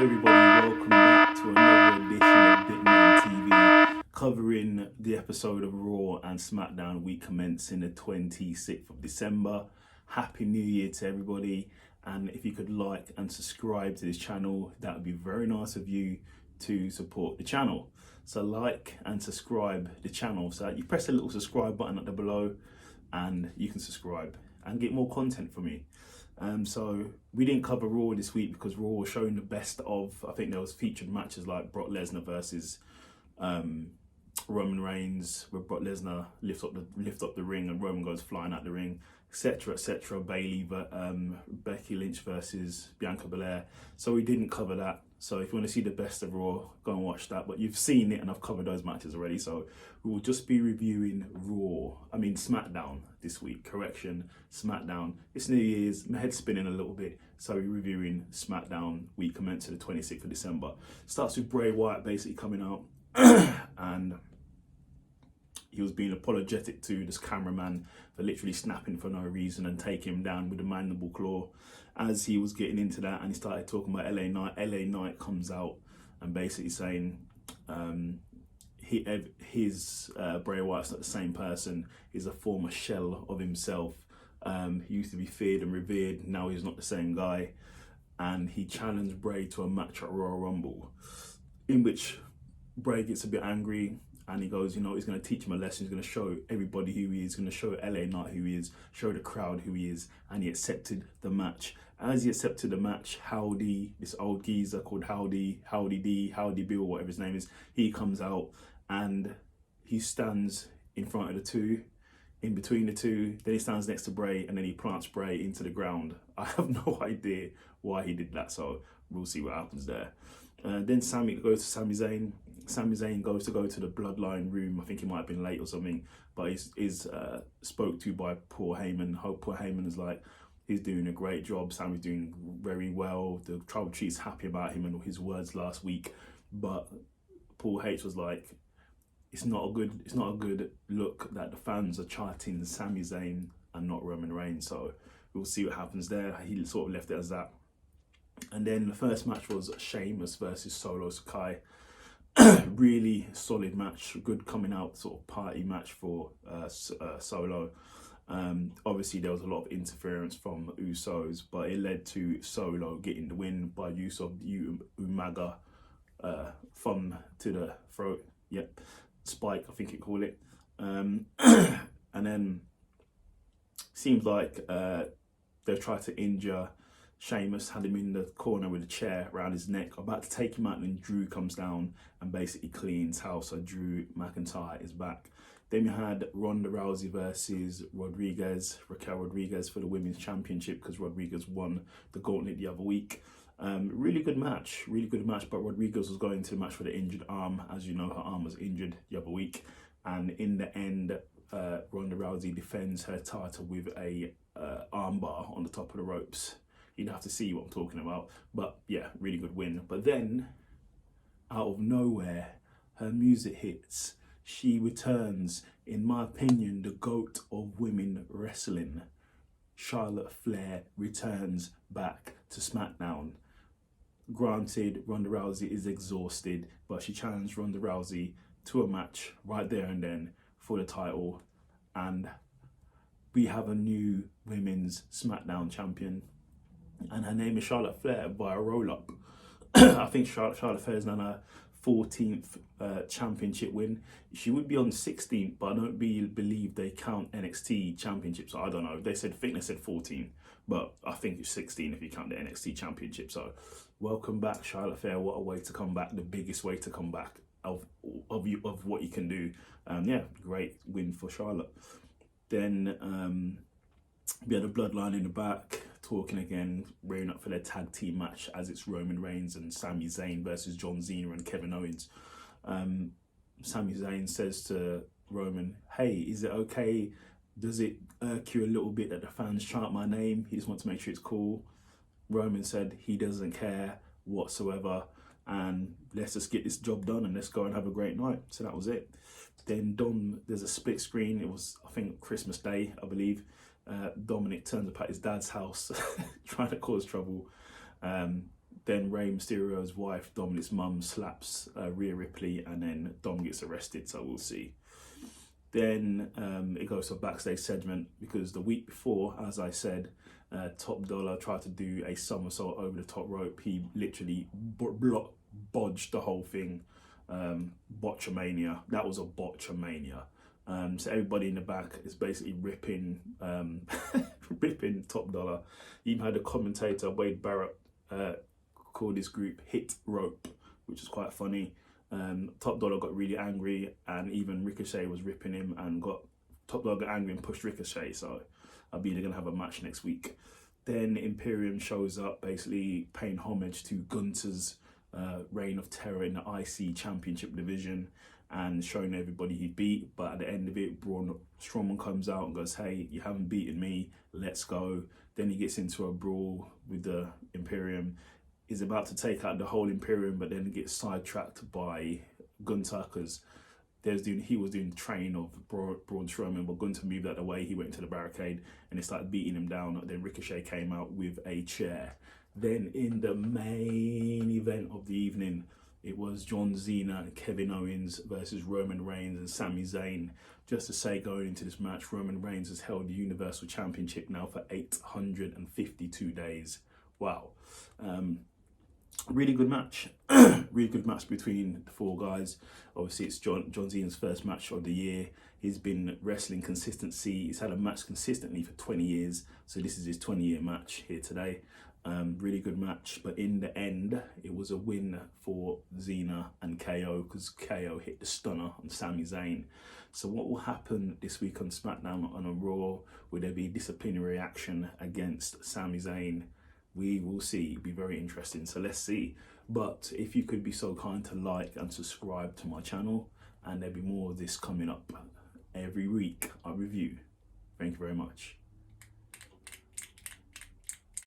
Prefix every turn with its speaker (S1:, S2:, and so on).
S1: everybody, welcome back to another edition of Bitman TV, covering the episode of Raw and Smackdown week commencing the 26th of December. Happy New Year to everybody, and if you could like and subscribe to this channel, that would be very nice of you to support the channel. So like and subscribe the channel, so you press the little subscribe button at the below and you can subscribe and get more content from me. So we didn't cover Raw this week because Raw was showing the best of, I think there was featured matches like Brock Lesnar versus Roman Reigns, where Brock Lesnar lift up the ring and Roman goes flying out the ring, etc, etc. Bailey, Becky Lynch versus Bianca Belair. So we didn't cover that. So if you want to see the best of Raw, go and watch that. But you've seen it and I've covered those matches already. So we will just be reviewing Smackdown this week. Correction, Smackdown. It's New Year's, my head's spinning a little bit. So we're reviewing Smackdown week commencing the 26th of December. Starts with Bray Wyatt basically coming out and he was being apologetic to this cameraman for literally snapping for no reason and taking him down with a mandible claw. As he was getting into that and he started talking about LA Knight comes out and basically saying Bray Wyatt's not the same person. He's a former shell of himself. He used to be feared and revered. Now he's not the same guy. And he challenged Bray to a match at Royal Rumble, in which Bray gets a bit angry. And he goes, he's going to teach him a lesson. He's going to show everybody who he is. He's going to show LA Knight who he is, show the crowd who he is. And he accepted the match. As he accepted the match, Howdy, this old geezer called Howdy Bill, whatever his name is, he comes out and he stands in front of the two, in between the two. Then he stands next to Bray and then he plants Bray into the ground. I have no idea why he did that. So we'll see what happens there. Then Sami goes to Sami Zayn. Sami Zayn goes to the Bloodline room. I think he might have been late or something, but he's spoke to by Paul Heyman. Paul Heyman is like, he's doing a great job. Sami's doing very well. The Tribal Chief's happy about him and his words last week, but Paul H was like, it's not a good look that the fans are chanting Sami Zayn and not Roman Reigns. So we'll see what happens there. He sort of left it as that. And then the first match was Sheamus versus Solo Sikoa. Really solid match, good coming out sort of party match for Solo. Obviously there was a lot of interference from Usos, but it led to Solo getting the win by use of the Umaga thumb to the throat. Yep, spike I think it called it. And then seems like they tried to injure Sheamus, had him in the corner with a chair around his neck, about to take him out, and then Drew comes down and basically cleans house. So Drew McIntyre is back. Then we had Ronda Rousey versus Raquel Rodriguez for the Women's Championship, because Rodriguez won the gauntlet the other week. Really good match, but Rodriguez was going to the match for the injured arm. As you know, her arm was injured the other week. And in the end, Ronda Rousey defends her title with a armbar on the top of the ropes. You'd have to see what I'm talking about. But yeah, really good win. But then, out of nowhere, her music hits. She returns, in my opinion, the GOAT of women wrestling. Charlotte Flair returns back to SmackDown. Granted, Ronda Rousey is exhausted, but she challenged Ronda Rousey to a match right there and then for the title. And we have a new women's SmackDown champion. And her name is Charlotte Flair via roll-up. I think Charlotte Flair's done her 14th championship win. She would be on 16th, but I don't believe they count NXT championship. So I don't know. They said 14, but I think it's 16 if you count the NXT championship. So welcome back, Charlotte Flair. What a way to come back. The biggest way to come back of what you can do. Yeah, great win for Charlotte. Then we had a Bloodline in the back, talking again, rearing up for their tag team match as it's Roman Reigns and Sami Zayn versus John Cena and Kevin Owens. Sami Zayn says to Roman, hey, is it okay? Does it irk you a little bit that the fans chant my name? He just wants to make sure it's cool. Roman said he doesn't care whatsoever, and let's just get this job done and let's go and have a great night. So that was it. Then there's a split screen. It was, I think, Christmas Day, I believe. Dominic turns up at his dad's house trying to cause trouble. Then Rey Mysterio's wife, Dominic's mum, slaps Rhea Ripley, and then Dom gets arrested, so we'll see. Then it goes to a backstage segment, because the week before, as I said, Top Dollar tried to do a somersault over the top rope. He literally bodged the whole thing. Botchamania. That was a botchamania. So everybody in the back is basically ripping ripping Top Dollar. You even had a commentator, Wade Barrett, called this group Hit Rope, which is quite funny. Top Dollar got really angry, and even Ricochet was ripping him, and Top Dollar got angry and pushed Ricochet. So I believe they're gonna have a match next week. Then Imperium shows up, basically paying homage to Gunther's reign of terror in the IC Championship division, and showing everybody he beat. But at the end of it, Braun Strowman comes out and goes, "Hey, you haven't beaten me, let's go." Then he gets into a brawl with the Imperium. He's about to take out the whole Imperium, but then gets sidetracked by Gunther, because he was doing the train of Braun Strowman, but Gunther moved out of the way. He went into the barricade and they started beating him down. Then Ricochet came out with a chair. Then in the main event of the evening, it was John Cena and Kevin Owens versus Roman Reigns and Sami Zayn. Just to say, going into this match, Roman Reigns has held the Universal Championship now for 852 days. Wow. Really good match. Really good match between the four guys. Obviously, it's John Cena's first match of the year. He's been wrestling consistency. He's had a match consistently for 20 years. So this is his 20-year match here today. Really good match. But in the end, it was a win for Cena and KO, because KO hit the stunner on Sami Zayn. So what will happen this week on SmackDown and on Raw? Will there be disciplinary action against Sami Zayn? We will see. It'll be very interesting. So let's see. But if you could be so kind to like and subscribe to my channel, and there'll be more of this coming up every week. I review. Thank you very much.